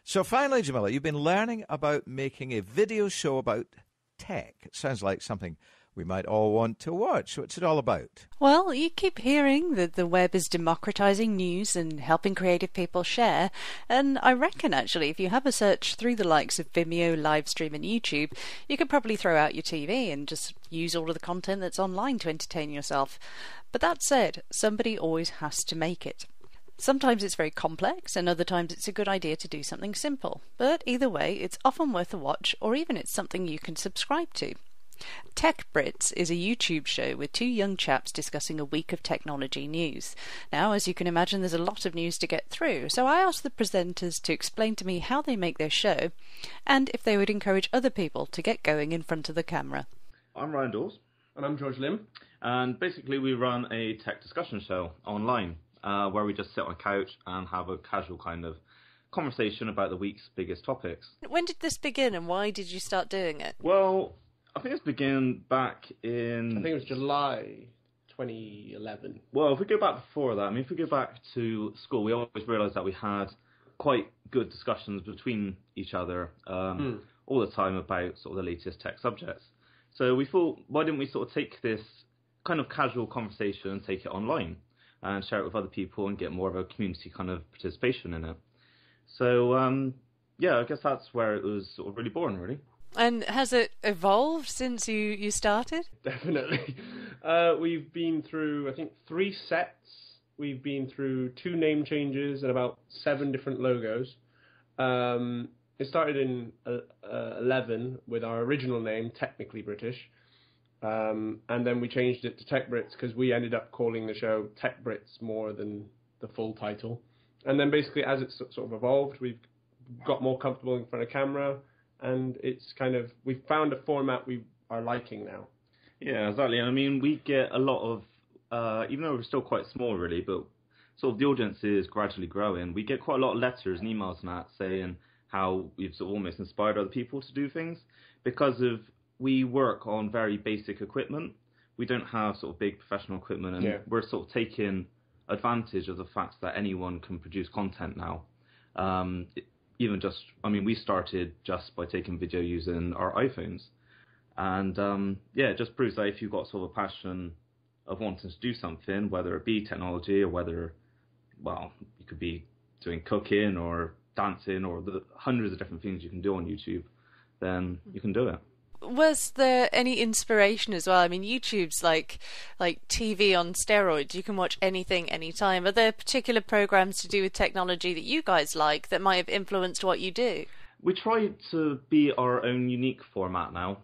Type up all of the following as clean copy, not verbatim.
So finally, Jamila, you've been learning about making a video show about tech. It sounds like something we might all want to watch. What's it all about? Well, you keep hearing that the web is democratizing news and helping creative people share. And I reckon, actually, if you have a search through the likes of Vimeo, Livestream and YouTube, you could probably throw out your TV and just use all of the content that's online to entertain yourself. But that said, somebody always has to make it. Sometimes it's very complex, and other times it's a good idea to do something simple. But either way, it's often worth a watch, or even it's something you can subscribe to. TEChBrits is a YouTube show with two young chaps discussing a week of technology news. Now, as you can imagine, there's a lot of news to get through, so I asked the presenters to explain to me how they make their show, and if they would encourage other people to get going in front of the camera. I'm Ryan Dawes. And I'm George Lim. And basically we run a tech discussion show online, where we just sit on a couch and have a casual kind of conversation about the week's biggest topics. When did this begin, and why did you start doing it? Well, I think this began back in... I think it was July 2011. Well, if we go back before that, if we go back to school, we always realised that we had quite good discussions between each other all the time about sort of the latest tech subjects. So we thought, why didn't we sort of take this kind of casual conversation and take it online and share it with other people and get more of a community kind of participation in it? So, I guess that's where it was sort of really born, really. And has it evolved since you started? Definitely. We've been through, I think, 3 sets. We've been through 2 name changes and about 7 different logos. It started in 11 with our original name, Technically British. And then we changed it to TEChBrits because we ended up calling the show TEChBrits more than the full title. And then basically as it sort of evolved, we've got more comfortable in front of camera, and it's kind of, we've found a format we are liking now. Yeah, exactly. I mean, we get a lot of, even though we're still quite small really, but sort of the audience is gradually growing. We get quite a lot of letters and emails and that saying how we've sort of almost inspired other people to do things because of, we work on very basic equipment. We don't have sort of big professional equipment, and we're sort of taking advantage of the fact that anyone can produce content now. Even just, we started just by taking video using our iPhones. And it just proves that if you've got sort of a passion of wanting to do something, whether it be technology or whether, you could be doing cooking or dancing or the hundreds of different things you can do on YouTube, then you can do it. Was there any inspiration as well? YouTube's like TV on steroids. You can watch anything, anytime. Are there particular programs to do with technology that you guys like that might have influenced what you do? We try to be our own unique format now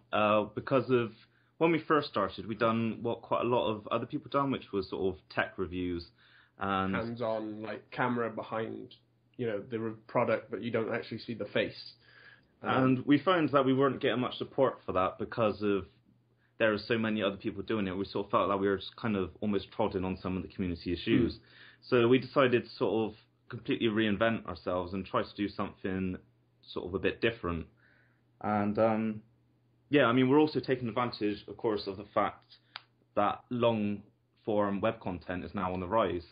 because of when we first started, we'd done what quite a lot of other people done, which was sort of tech reviews. And hands-on, like camera behind, the product, but you don't actually see the face. And we found that we weren't getting much support for that because of there are so many other people doing it. We sort of felt like we were just kind of almost trodden on some of the community issues. So we decided to sort of completely reinvent ourselves and try to do something sort of a bit different. And we're also taking advantage, of course, of the fact that long-form web content is now on the rise.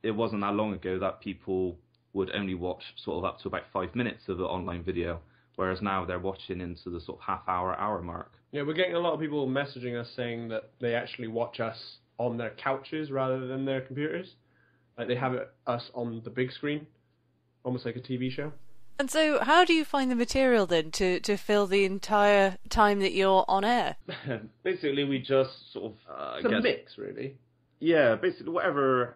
It wasn't that long ago that people would only watch sort of up to about 5 minutes of an online video, whereas now they're watching into the sort of hour mark. Yeah, we're getting a lot of people messaging us saying that they actually watch us on their couches rather than their computers. Like they have us on the big screen, almost like a TV show. And so how do you find the material then to fill the entire time that you're on air? Basically, we just sort of... it's a mix, really. Yeah, basically whatever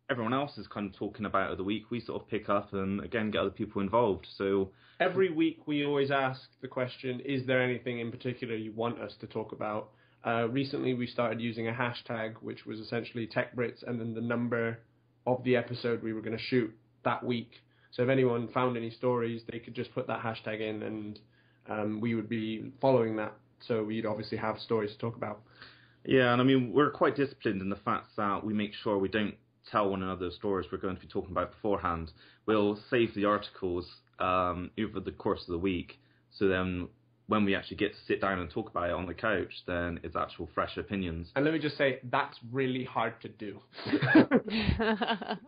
everyone else is kind of talking about of the week, we sort of pick up and, again, get other people involved. So every week we always ask the question, is there anything in particular you want us to talk about? Recently we started using a hashtag, which was essentially TEChBrits and then the number of the episode we were going to shoot that week. So if anyone found any stories, they could just put that hashtag in and we would be following that. So we'd obviously have stories to talk about. Yeah, and we're quite disciplined in the fact that we make sure we don't tell one another the stories we're going to be talking about beforehand. We'll save the articles over the course of the week, so then when we actually get to sit down and talk about it on the couch, then it's actual fresh opinions. And let me just say, that's really hard to do.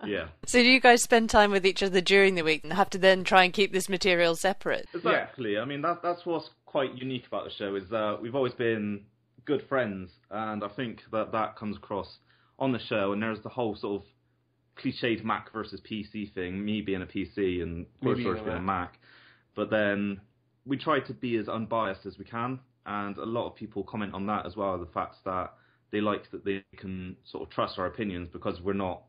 Yeah. So do you guys spend time with each other during the week and have to then try and keep this material separate? Exactly. I mean, that's what's quite unique about the show, is that we've always been good friends, and I think that comes across on the show. And there's the whole sort of cliched Mac versus PC thing, me being a PC and George being a Mac. But then we try to be as unbiased as we can, and a lot of people comment on that as well, the fact that they like that they can sort of trust our opinions because we're not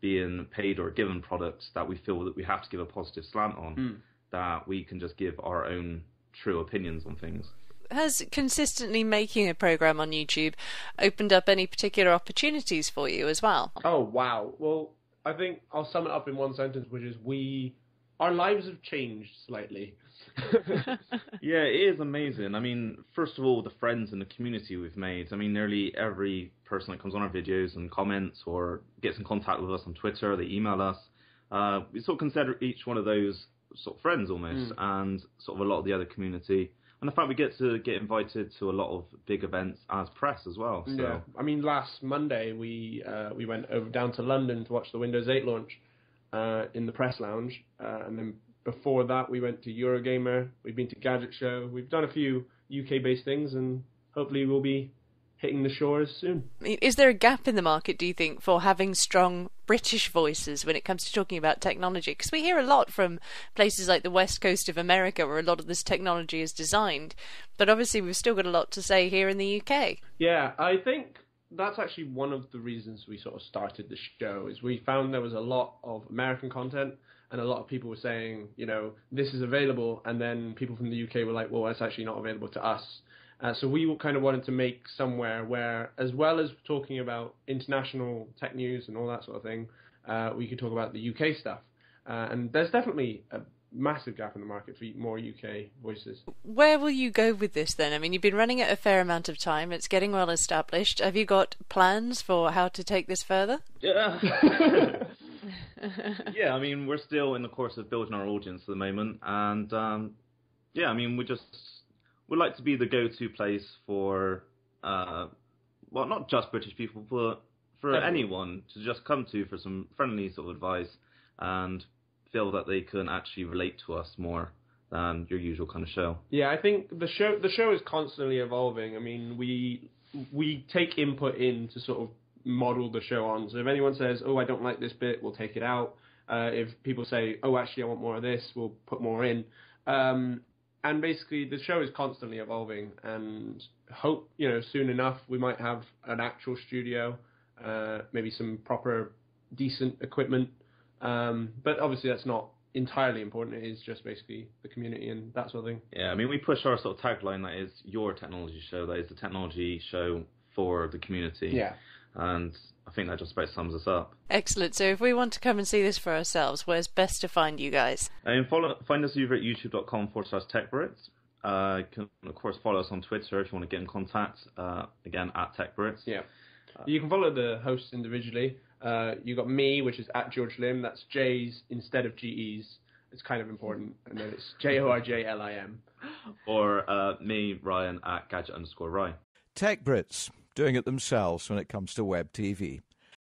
being paid or given products that we feel that we have to give a positive slant on, that we can just give our own true opinions on things. Has consistently making a program on YouTube opened up any particular opportunities for you as well? Oh, wow. Well, I think I'll sum it up in one sentence, which is our lives have changed slightly. Yeah, it is amazing. I mean, first of all, the friends and the community we've made. I mean, nearly every person that comes on our videos and comments or gets in contact with us on Twitter, they email us. We sort of consider each one of those sort of friends almost, and sort of a lot of the other community. And the fact we get to get invited to a lot of big events as press as well. So. Yeah, I mean, last Monday we went down to London to watch the Windows 8 launch in the press lounge, and then before that we went to Eurogamer. We've been to Gadget Show. We've done a few UK-based things, and hopefully we'll be hitting the shores soon. Is there a gap in the market, do you think, for having strong British voices when it comes to talking about technology? Because we hear a lot from places like the west coast of America where a lot of this technology is designed, but obviously we've still got a lot to say here in the UK. Yeah, I think that's actually one of the reasons we sort of started the show, is we found there was a lot of American content, and a lot of people were saying, this is available, and then people from the UK were like, well, it's actually not available to us. So we kind of wanted to make somewhere where, as well as talking about international tech news and all that sort of thing, we could talk about the UK stuff. And there's definitely a massive gap in the market for more UK voices. Where will you go with this then? I mean, you've been running it a fair amount of time. It's getting well established. Have you got plans for how to take this further? Yeah. Yeah, I mean, we're still in the course of building our audience at the moment. And, I mean, we'd like to be the go-to place for, not just British people, but for anyone to just come to for some friendly sort of advice and feel that they can actually relate to us more than your usual kind of show. Yeah, I think the show is constantly evolving. I mean, we take input in to sort of model the show on. So if anyone says, oh, I don't like this bit, we'll take it out. If people say, oh, actually, I want more of this, we'll put more in. And basically, the show is constantly evolving, and hope, soon enough we might have an actual studio, maybe some proper, decent equipment. But obviously, that's not entirely important. It is just basically the community and that sort of thing. Yeah, I mean, we push our sort of tagline, that is your technology show, that is the technology show for the community. Yeah. And I think that just about sums us up. Excellent. So if we want to come and see this for ourselves, where's best to find you guys? And find us over at youtube.com/TEChBrits. You can, of course, follow us on Twitter if you want to get in contact, again, at TEChBrits. Yeah. You can follow the hosts individually. You got me, which is at George Lim. That's J's instead of GE's. It's kind of important. And then it's JORJLIM. Or me, Ryan, at Gadget_Ryan. TEChBrits, doing it themselves when it comes to web TV.